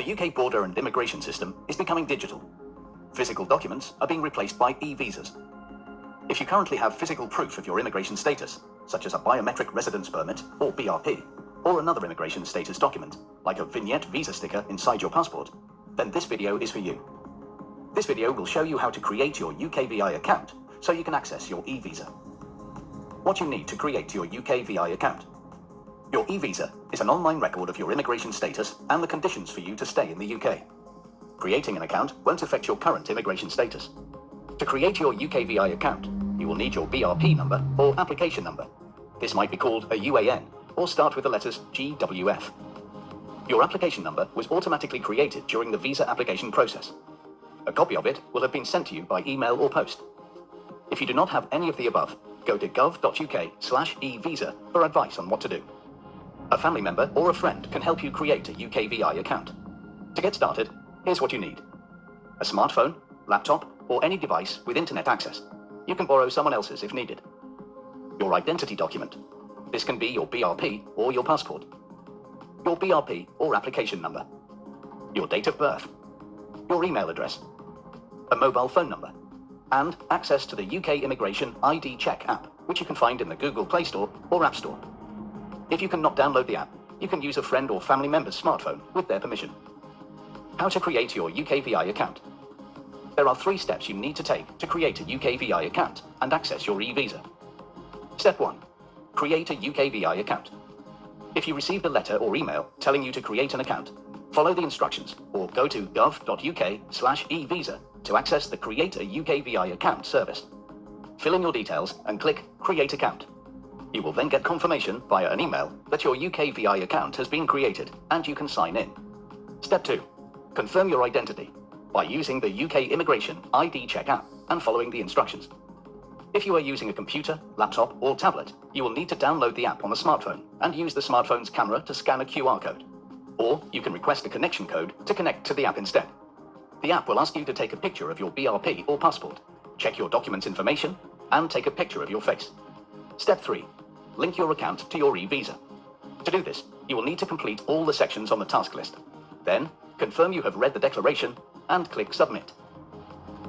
The UK border and immigration system is becoming digital. Physical documents are being replaced by e-visas. If you currently have physical proof of your immigration status, such as a biometric residence permit or BRP, or another immigration status document, like a vignette visa sticker inside your passport, then this video is for you. This video will show you how to create your UKVI account so you can access your e-visa. What you need to create your UKVI account. Your e-visa is an online record of your immigration status and the conditions for you to stay in the UK. Creating an account won't affect your current immigration status. To create your UKVI account, you will need your BRP number or application number. This might be called a UAN or start with the letters GWF. Your application number was automatically created during the visa application process. A copy of it will have been sent to you by email or post. If you do not have any of the above, go to gov.uk/e-visa for advice on what to do. A family member or a friend can help you create a UKVI account. To get started, here's what you need. A smartphone, laptop, or any device with internet access. You can borrow someone else's if needed. Your identity document. This can be your BRP or your passport. Your BRP or application number. Your date of birth. Your email address. A mobile phone number. And access to the UK Immigration ID Check app, which you can find in the Google Play Store or App Store. If you cannot download the app, you can use a friend or family member's smartphone with their permission. How to create your UKVI account. There are 3 steps you need to take to create a UKVI account and access your e-visa. Step 1. Create a UKVI account. If you received a letter or email telling you to create an account, follow the instructions or go to gov.uk/e-visa to access the Create a UKVI Account service. Fill in your details and click Create Account. You will then get confirmation via an email that your UKVI account has been created and you can sign in. Step 2. Confirm your identity by using the UK Immigration ID Check app and following the instructions. If you are using a computer, laptop, or tablet, you will need to download the app on the smartphone and use the smartphone's camera to scan a QR code. Or you can request a connection code to connect to the app instead. The app will ask you to take a picture of your BRP or passport, check your documents information, and take a picture of your face. Step 3. Link your account to your e-visa. To do this, you will need to complete all the sections on the task list. Then, confirm you have read the declaration and click Submit.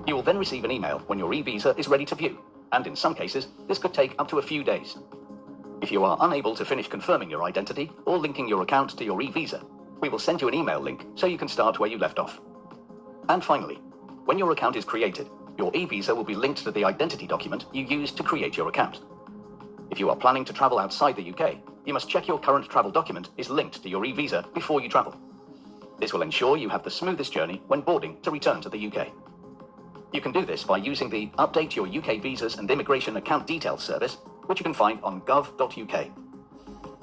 You will then receive an email when your e-visa is ready to view, and in some cases, this could take up to a few days. If you are unable to finish confirming your identity or linking your account to your e-visa, we will send you an email link so you can start where you left off. And finally, when your account is created, your e-visa will be linked to the identity document you used to create your account. If you are planning to travel outside the UK, you must check your current travel document is linked to your e-visa before you travel. This will ensure you have the smoothest journey when boarding to return to the UK. You can do this by using the Update Your UK Visas and Immigration Account Details service, which you can find on gov.uk.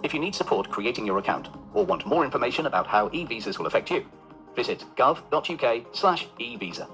If you need support creating your account or want more information about how e-visas will affect you, visit gov.uk/e-visa.